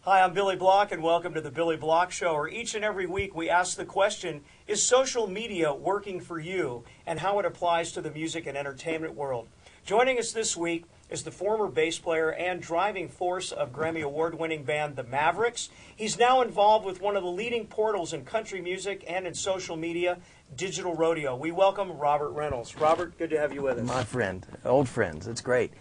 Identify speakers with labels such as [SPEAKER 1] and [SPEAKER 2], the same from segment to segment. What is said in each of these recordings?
[SPEAKER 1] Hi, I'm Billy Block, and welcome to the Billy Block Show, where each and every week we ask the question, is social media working for you, and how it applies to the music and entertainment world? Joining us this week is the former bass player and driving force of Grammy Award-winning band the Mavericks. He's now involved with one of the leading portals in country music and in social media, Digital Rodeo. We welcome Robert Reynolds. Robert, good to have you with us.
[SPEAKER 2] My friend, old friends, it's great.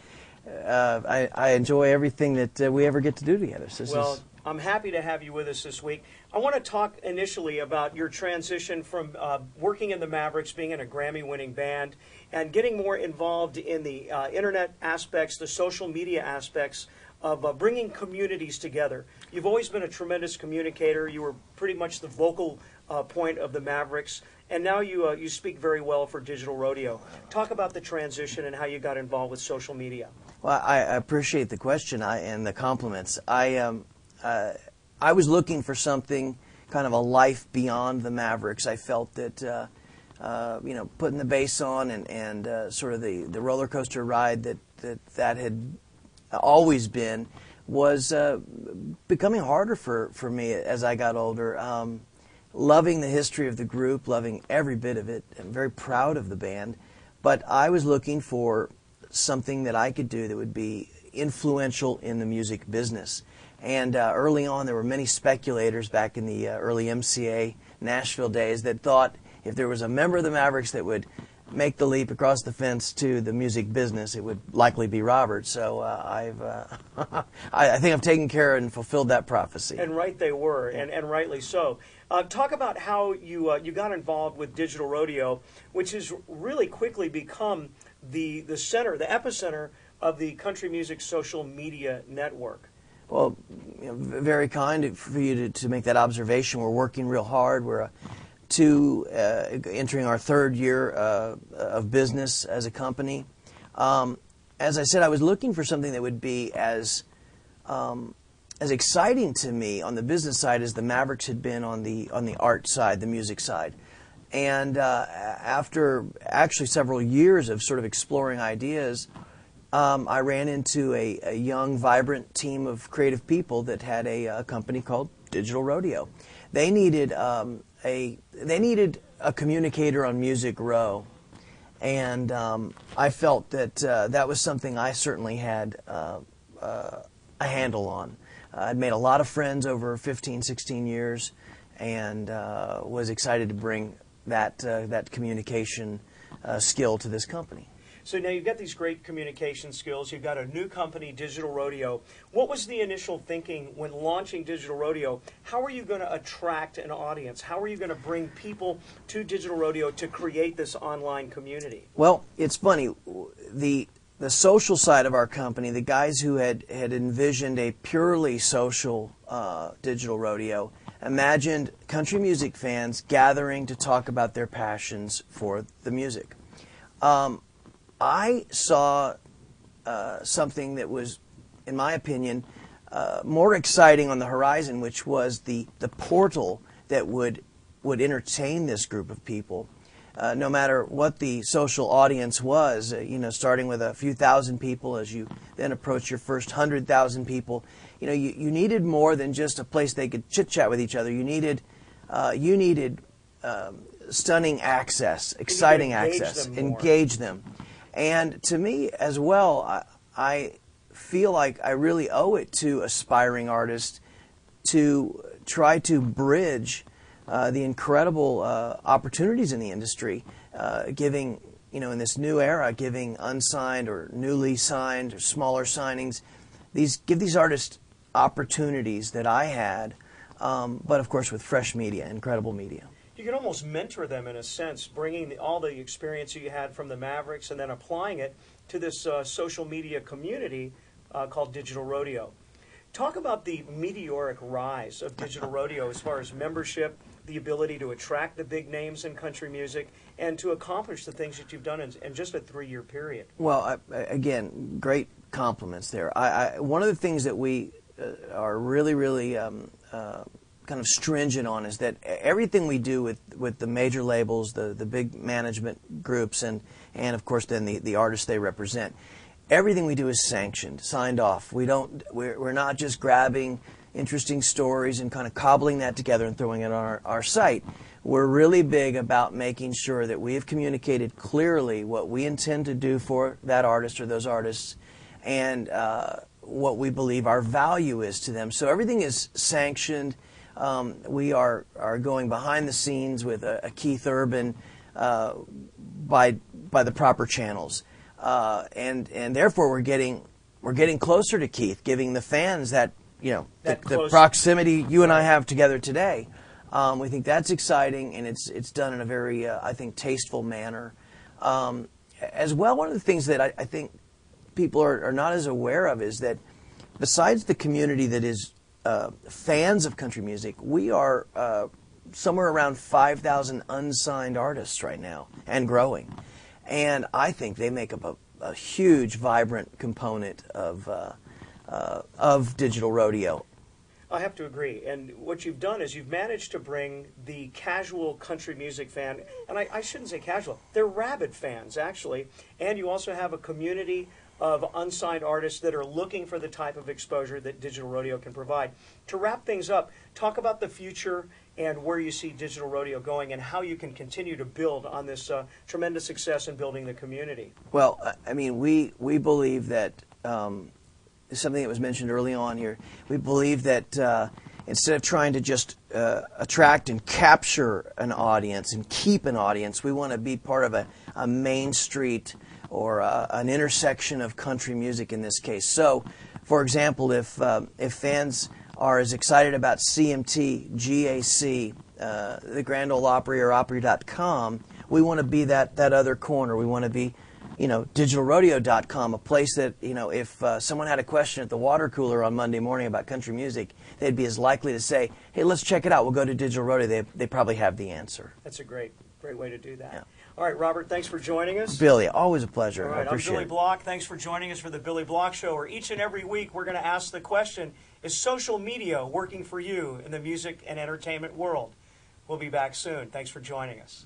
[SPEAKER 2] I enjoy everything that we ever get to do together. So
[SPEAKER 1] I'm happy to have you with us this week. I want to talk initially about your transition from working in the Mavericks, being in a Grammy-winning band, and getting more involved in the internet aspects, the social media aspects of bringing communities together. You've always been a tremendous communicator. You were pretty much the vocal point of the Mavericks, and now you speak very well for Digital Rodeo. Talk about the transition and how you got involved with social media.
[SPEAKER 2] Well, I appreciate the question and the compliments. I was looking for something, kind of a life beyond the Mavericks. I felt that putting the bass on and sort of the roller coaster ride that had always been was becoming harder for me as I got older. Loving the history of the group, loving every bit of it. I'm very proud of the band, but I was looking for something that I could do that would be influential in the music business. And early on, there were many speculators back in the early MCA Nashville days that thought if there was a member of the Mavericks that would make the leap across the fence to the music business, it would likely be Robert. So I think I've taken care and fulfilled that prophecy.
[SPEAKER 1] And right they were, and rightly so. Talk about how you got involved with Digital Rodeo, which has really quickly become the center, the epicenter of the country music social media network.
[SPEAKER 2] Well, very kind for you to make that observation. We're working real hard. We're entering our third year of business as a company. As I said, I was looking for something that would be as exciting to me on the business side as the Mavericks had been on the art side, the music side. And after actually several years of sort of exploring ideas, I ran into a young, vibrant team of creative people that had a company called Digital Rodeo. They needed a communicator on Music Row, and I felt that that was something I certainly had a handle on. I'd made a lot of friends over 15, 16 years, and was excited to bring that communication skill to this company.
[SPEAKER 1] So now you've got these great communication skills. You've got a new company, Digital Rodeo. What was the initial thinking when launching Digital Rodeo? How are you going to attract an audience? How are you going to bring people to Digital Rodeo to create this online community?
[SPEAKER 2] Well, it's funny. The social side of our company, the guys who had envisioned a purely social Digital Rodeo, imagined country music fans gathering to talk about their passions for the music. I saw something that was, in my opinion, more exciting on the horizon, which was the portal that would entertain this group of people. No matter what the social audience was, starting with a few thousand people, as you then approach your first 100,000 people, you needed more than just a place they could chit-chat with each other. You needed stunning access, exciting access, engage them. And to me as well, I feel like I really owe it to aspiring artists to try to bridge the incredible opportunities in the industry, giving, in this new era, giving unsigned or newly signed or smaller signings, give these artists opportunities that I had, but of course with fresh media, incredible media.
[SPEAKER 1] You can almost mentor them in a sense, bringing all the experience you had from the Mavericks and then applying it to this social media community called Digital Rodeo. Talk about the meteoric rise of Digital Rodeo as far as membership, the ability to attract the big names in country music, and to accomplish the things that you've done in just a 3-year period.
[SPEAKER 2] Well, again, great compliments there. One of the things that we are really kind of stringent on is that everything we do with the major labels, the big management groups, and of course then the artists they represent, everything we do is sanctioned, signed off. We're not just grabbing interesting stories and kind of cobbling that together and throwing it on our site. We're really big about making sure that we have communicated clearly what we intend to do for that artist or those artists, and what we believe our value is to them. So everything is sanctioned. We are going behind the scenes with a Keith Urban by the proper channels, and therefore we're getting closer to Keith, giving the fans that the proximity you and I have together today. We think that's exciting, and it's done in a very I think tasteful manner. As well, one of the things that I think people are not as aware of is that besides the community that is fans of country music, we are somewhere around 5,000 unsigned artists right now, and growing. And I think they make up a huge, vibrant component of Digital Rodeo.
[SPEAKER 1] I have to agree. And what you've done is you've managed to bring the casual country music fan, and I shouldn't say casual, they're rabid fans, actually. And you also have a community of unsigned artists that are looking for the type of exposure that Digital Rodeo can provide. To wrap things up, talk about the future and where you see Digital Rodeo going and how you can continue to build on this tremendous success in building the community.
[SPEAKER 2] Well, I mean, we believe that, something that was mentioned early on here, we believe that instead of trying to just attract and capture an audience and keep an audience, we want to be part of a main street or an intersection of country music in this case. So, for example, if fans are as excited about CMT, GAC, the Grand Ole Opry or Opry.com, we want to be that other corner. We want to be, DigitalRodeo.com, a place that, if someone had a question at the water cooler on Monday morning about country music, they'd be as likely to say, hey, let's check it out. We'll go to Digital Rodeo. They probably have the answer.
[SPEAKER 1] That's a great way to do that.
[SPEAKER 2] Yeah.
[SPEAKER 1] All right, Robert, thanks for joining us.
[SPEAKER 2] Billy, always a pleasure.
[SPEAKER 1] All right,
[SPEAKER 2] I appreciate
[SPEAKER 1] I'm Billy
[SPEAKER 2] it.
[SPEAKER 1] Block. Thanks for joining us for the Billy Block Show, where each and every week we're going to ask the question, is social media working for you in the music and entertainment world? We'll be back soon. Thanks for joining us.